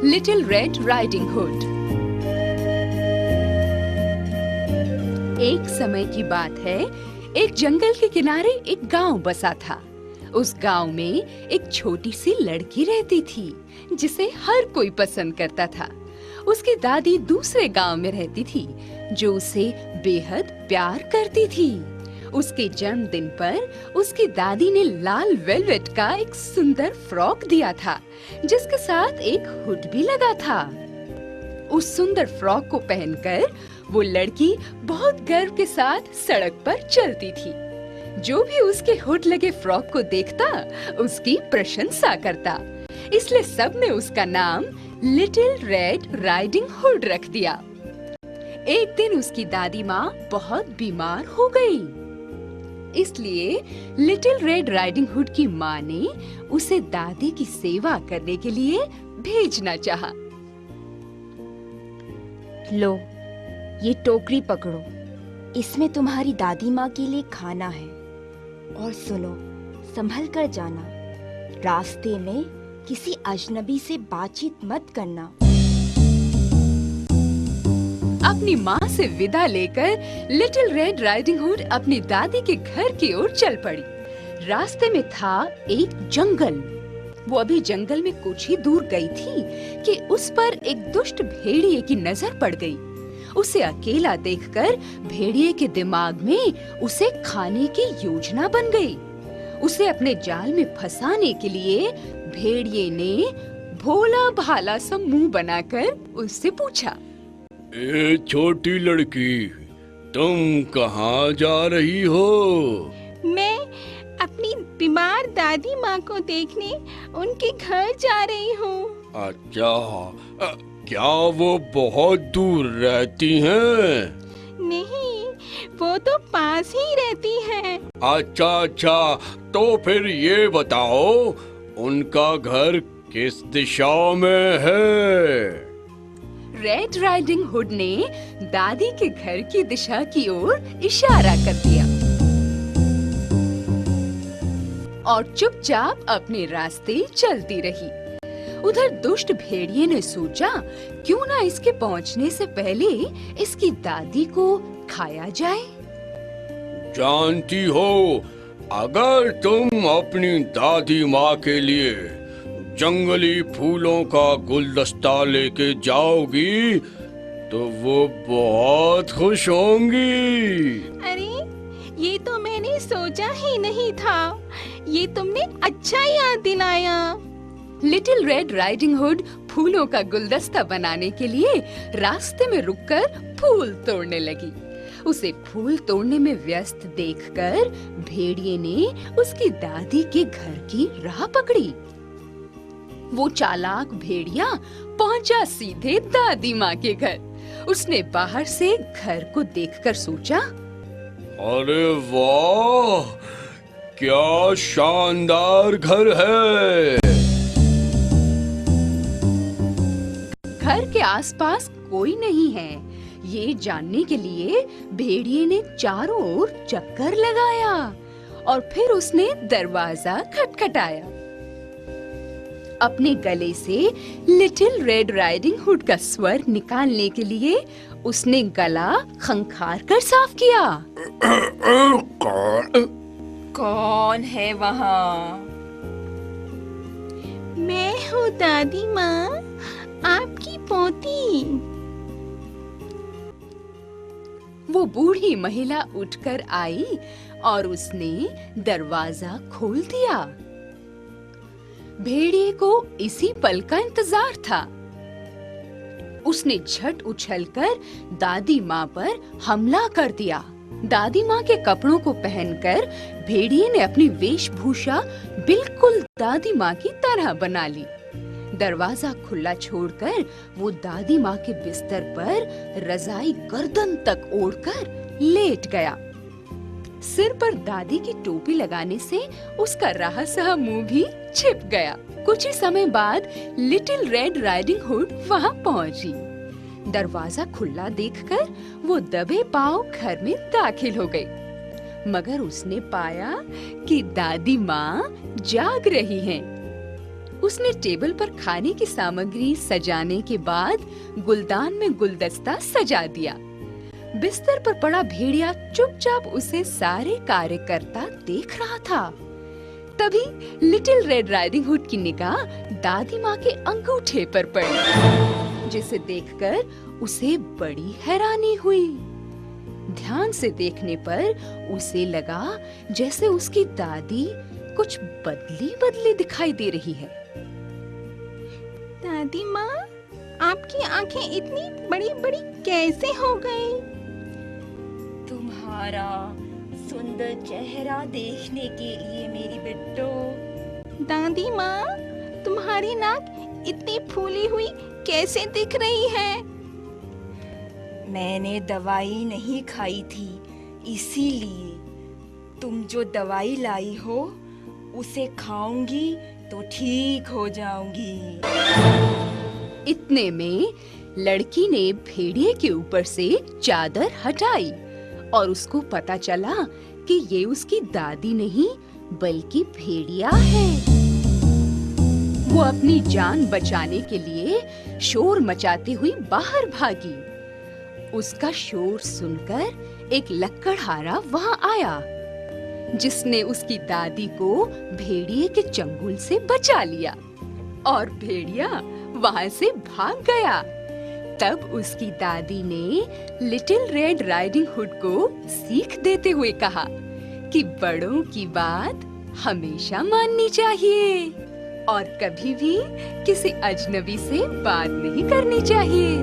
Little red riding hood. एक समय की बात है, एक जंगल के किनारे एक गांव बसा था। उस गांव में एक छोटी सी लड़की रहती थी जिसे हर कोई पसंद करता था। उसकी दादी दूसरे गांव में रहती थी जो उसे बेहद प्यार करती थी। उसके जन्मदिन पर उसकी दादी ने लाल वेलवेट का एक सुंदर फ्रॉक दिया था जिसके साथ एक हुड भी लगा था। उस सुंदर फ्रॉक को पहनकर वो लड़की बहुत गर्व के साथ सड़क पर चलती थी। जो भी उसके हुड लगे फ्रॉक को देखता उसकी प्रशंसा करता, इसलिए सबने उसका नाम लिटिल रेड राइडिंग हुड रख दिया। एक दिन उसकी दादी माँ बहुत बीमार हो गई, इसलिए लिटिल रेड राइडिंग हुड की माँ ने उसे दादी की सेवा करने के लिए भेजना चाहा। लो, ये टोकरी पकड़ो, इसमें तुम्हारी दादी माँ के लिए खाना है। और सुनो, संभल कर जाना, रास्ते में किसी अजनबी से बातचीत मत करना। अपनी माँ से विदा लेकर लिटिल रेड राइडिंग हुड अपनी दादी के घर की ओर चल पड़ी। रास्ते में था एक जंगल। वो अभी जंगल में कुछ ही दूर गई थी कि उस पर एक दुष्ट भेड़िए की नजर पड़ गई। उसे अकेला देखकर भेड़िए के दिमाग में उसे खाने की योजना बन गई। उसे अपने जाल में फंसाने के लिए भेड़िए ने भोला भाला सा मुंह बनाकर उससे पूछा, ए छोटी लड़की, तुम कहाँ जा रही हो? मैं अपनी बीमार दादी माँ को देखने उनके घर जा रही हूँ। अच्छा, क्या वो बहुत दूर रहती हैं? नहीं, वो तो पास ही रहती हैं। अच्छा, तो फिर ये बताओ, उनका घर किस दिशा में है? रेड राइडिंग हुड ने दादी के घर की दिशा की ओर इशारा कर दिया और चुपचाप अपने रास्ते चलती रही। उधर दुष्ट भेड़िए ने सोचा, क्यों ना इसके पहुंचने से पहले इसकी दादी को खाया जाए। जानती हो, अगर तुम अपनी दादी माँ के लिए जंगली फूलों का गुलदस्ता लेके जाओगी तो वो बहुत खुश होंगी। अरे, ये तो मैंने सोचा ही नहीं था। ये तुमने अच्छा याद दिलाया। लिटिल रेड राइडिंग हुड फूलों का गुलदस्ता बनाने के लिए रास्ते में रुककर फूल तोड़ने लगी। उसे फूल तोड़ने में व्यस्त देखकर भेड़िए ने उसकी दादी के घर की राह पकड़ी। वो चालाक भेड़िया पहुंचा सीधे दादी माँ के घर। उसने बाहर से घर को देखकर सोचा, अरे वाह, क्या शानदार घर है। घर के आसपास कोई नहीं है। ये जानने के लिए भेड़िए ने चारों ओर चक्कर लगाया और फिर उसने दरवाजा खटखटाया। अपने गले से लिटिल रेड राइडिंग हुड का स्वर निकालने के लिए उसने गला खंखार कर साफ किया। कौन है वहाँ? मैं हूँ दादी माँ, आपकी पोती। वो बूढ़ी महिला उठकर आई और उसने दरवाजा खोल दिया। भेड़िए को इसी पल का इंतजार था। उसने झट उछलकर दादी माँ पर हमला कर दिया। दादी माँ के कपड़ों को पहनकर भेड़िए ने अपनी वेशभूषा बिल्कुल दादी माँ की तरह बना ली। दरवाजा खुला छोड़कर वो दादी माँ के बिस्तर पर रजाई गर्दन तक ओढ़कर लेट गया। सिर पर दादी की टोपी लगाने से उसका रहा सहा मुंह भी छिप गया। कुछ ही समय बाद लिटिल रेड राइडिंग हुड वहाँ पहुँची। दरवाजा खुला देखकर वो दबे पांव घर में दाखिल हो गई, मगर उसने पाया कि दादी माँ जाग रही हैं। उसने टेबल पर खाने की सामग्री सजाने के बाद गुलदान में गुलदस्ता सजा दिया। बिस्तर पर पड़ा भेड़िया चुपचाप उसे सारे कार्य करता देख रहा था। तभी लिटिल रेड राइडिंग हुड की निगाह दादी माँ के अंगूठे पर पड़ी, जिसे देखकर उसे बड़ी हैरानी हुई। ध्यान से देखने पर उसे लगा जैसे उसकी दादी कुछ बदली बदली दिखाई दे रही है। दादी माँ, आपकी आंखें इतनी बड़ी बड़ी कैसे हो गई? तुम्हारा सुंदर चेहरा देखने के लिए मेरी बिट्टो। दादी माँ, तुम्हारी नाक इतनी फूली हुई कैसे दिख रही है? मैंने दवाई नहीं खाई थी, इसीलिए। तुम जो दवाई लाई हो उसे खाऊंगी तो ठीक हो जाऊंगी। इतने में लड़की ने भेड़िए के ऊपर से चादर हटाई और उसको पता चला कि ये उसकी दादी नहीं बल्कि भेड़िया है। वो अपनी जान बचाने के लिए शोर मचाती हुई बाहर भागी। उसका शोर सुनकर एक लकड़हारा वहां आया, जिसने उसकी दादी को भेड़िए के चंगुल से बचा लिया और भेड़िया वहां से भाग गया। तब उसकी दादी ने लिटिल रेड राइडिंग हुड को सीख देते हुए कहा कि बड़ों की बात हमेशा माननी चाहिए और कभी भी किसी अजनबी से बात नहीं करनी चाहिए।